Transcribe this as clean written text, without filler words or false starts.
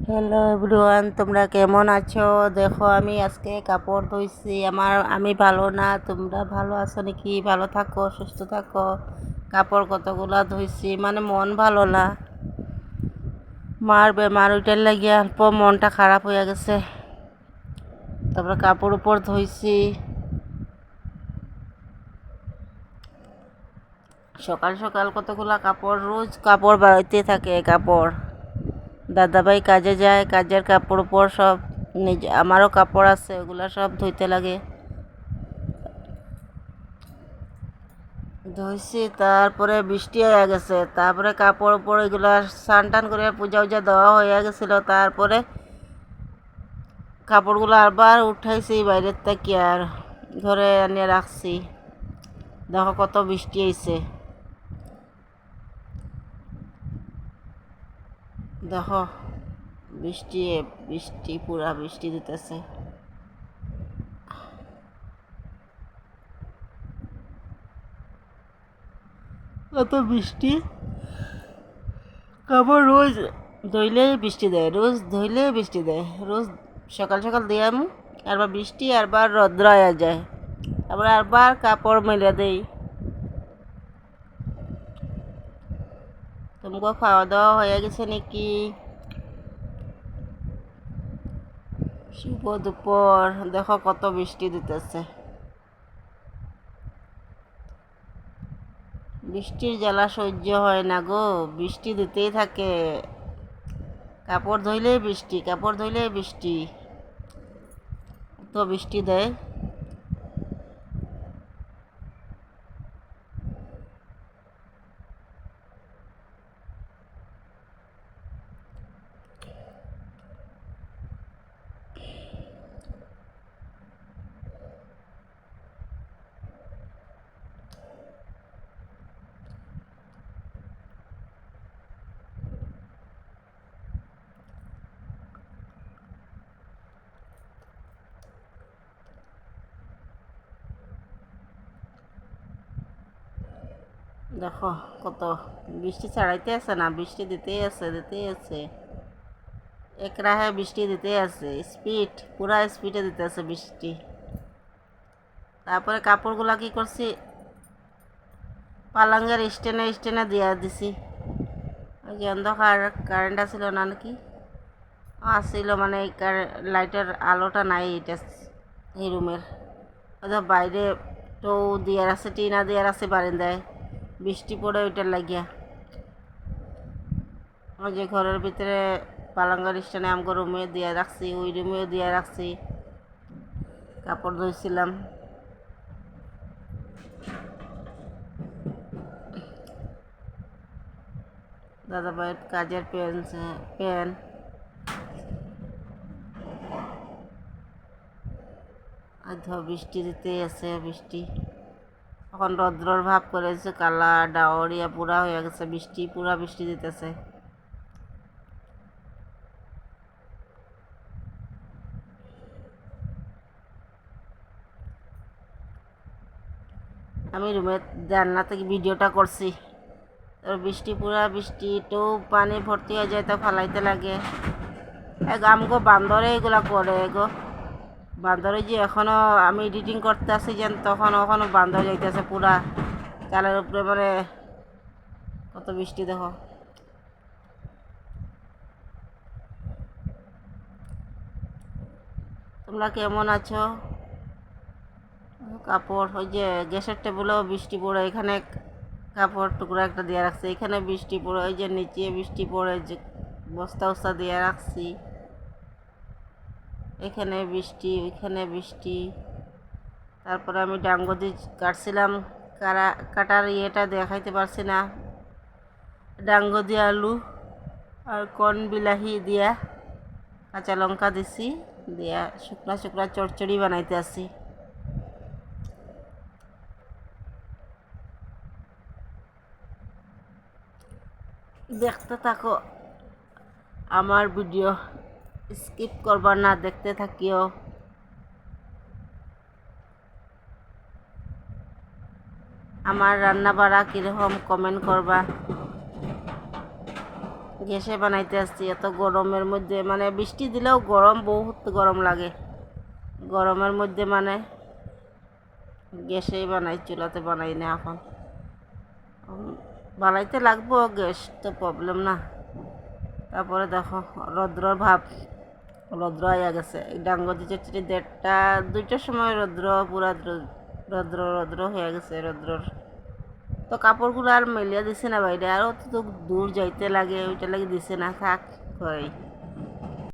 Hello everyone, তোমরা কেমন আছো? দেখো, আমি আজকে কাপড় ধুইছি। আমি ভালো না, তোমরা ভালো আছো নাকি? ভালো থাকো, সুস্থ থাকো। কাপড় কতগুলা ধুইছি, মানে মন ভালো না। মার বেমার, ওইটার লাগিয়ে অল্প মনটা খারাপ হয়ে গেছে। তারপরে কাপড় উপর ধুইছি। সকাল সকাল কতগুলা কাপড়, রোজ কাপড় বাড়াইতে থাকে। কাপড় দাদাভাই কাজে যায়, কাজের কাপড় উপর সব নিজে, আমারও কাপড় আছে, ওগুলা সব ধুইতে লাগে। ধুইছি, তারপরে বৃষ্টি হয়ে গেছে। তারপরে কাপড় উপর এগুলা স্নান টান করে পূজা উজা দেওয়া হয়ে গেছিলো। তারপরে কাপড়গুলো আবার উঠাইছি বাইরের থেকে, আর ঘরে এনে রাখছি। দেখো কত বৃষ্টি হয়েছে। দেখো বৃষ্টি বৃষ্টি, পুরা বৃষ্টি দিতেছে। কত বৃষ্টি! কাপড় রোজ ধুইলেই বৃষ্টি দেয়, রোজ ধুইলেই বৃষ্টি দেয়। রোজ সকাল সকাল দিয়াম, আরবার বৃষ্টি, আরবার রৌদ্র হয়ে যায়। তারপরে আরবার কাপড় মেলে দেই। তোমাকে খাওয়া দাওয়া হয়ে গেছে নাকি? শুভ দুপুর। দেখো কত বৃষ্টি দিতেছে। বৃষ্টির জ্বালা সহ্য হয় না গো, বৃষ্টি দিতেই থাকে। কাপড় ধুইলেই বৃষ্টি, কাপড় ধুইলেই বৃষ্টি, তো বৃষ্টি দেয়। দেখো কত বৃষ্টি ছাড়াইতে আছে না, বৃষ্টি দিতেই আছে, দিতেই আছে। একরাহে বৃষ্টি দিতেই আছে, স্পিড, পুরা স্পিডে দিতে আছে বৃষ্টি। তারপরে কাপড়গুলা কি করছি, পালাঙ্গের স্ট্যান্ডে স্ট্যান্ডে দিয়া দিছি। ওই যে অন্ধকার, কারেন্ট আসছিল না নাকি? আসছিল, মানে এই লাইটের আলোটা নাই এটা এই রুমের। বাইরে তো দিয়ার আছে, টিনা দিয়ার আছে বারান্দায়, বৃষ্টি পড়ে ওইটার লাগিয়া। ওই যে ঘরের ভিতরে পালাঙ্গার স্ট্যান্ডে আমগো রুমে দিয়ে রাখছি, ওই রুমেও দিয়ে রাখছি। কাপড় ধুইছিলাম। দাদা ভাইয়ের কাজের প্যান্ট। আর বৃষ্টি দিতেই আছে, বৃষ্টি। এখন রৌদ্রর ভাব করেছে, কালা ডাওরিয়া পুরা হয়ে গেছে, বৃষ্টি, পুরা বৃষ্টি দিতেছে। আমি রুমের জানলা থেকে ভিডিওটা করছি। বৃষ্টি, পুরা বৃষ্টি, তো পানি ভর্তি হয়ে যায়, তো ফালাইতে লাগে। আমগো বান্দরে এগুলা করে গো। বান্দরে যে এখনো আমি এডিটিং করতে আসি, যেন তখন ওখানে বান্দর যাইতেছে পুরা চালের উপরে, মানে কত বৃষ্টি দেখো। তোমরা কেমন আছো? কাপড়, ওই যে গ্যাসের টেবিলেও বৃষ্টি পড়ে, এখানে কাপড় টুকরো একটা দিয়ে রাখছি, এখানে বৃষ্টি পড়ে, ওই যে নিচে বৃষ্টি পড়ে, যে বস্তা উস্তা দিয়ে রাখছি, এখানে বৃষ্টি, ওইখানে বৃষ্টি। তারপরে আমি ডাঙ্গদি কাটছিলাম, কাটার ইয়েটা দেখাইতে পারছি না। ডাঙ্গো দিয়ে আলু আর কর্ন বিলাহি দিয়া, কাঁচা লঙ্কা দিছি, দিয়া শুকনা শুকনা চড়চড়ি বানাইতে আসি। দেখতে থাকো আমার ভিডিও, স্কিপ করবা না, দেখতে থাকিও। আমার রান্না বাড়া কীরকম কমেন্ট করবা। গ্যাসে বানাইতে আসছি এত গরমের মধ্যে, মানে বৃষ্টি দিলেও গরম, বহুত গরম লাগে গরমের মধ্যে, মানে গ্যাসেই বানাই, চুলাতে বানাই না এখন। বানাইতে লাগবো, গ্যাস তো প্রবলেম না। তারপরে দেখো রৌদ্রর ভাব, রৌদ্র আয়া গেছে। ডাঙ্গ দিচ্ছে 1:30 2টার সময় রৌদ্র, পুরা রৌদ্র রৌদ্র হয়ে গেছে রৌদ্রর। তো কাপড়গুলো আর মেলিয়া দিছে না বাইরে, আরও তো দূর যাইতে লাগে, ওইটা লাগে দিছে না, থাক হয়।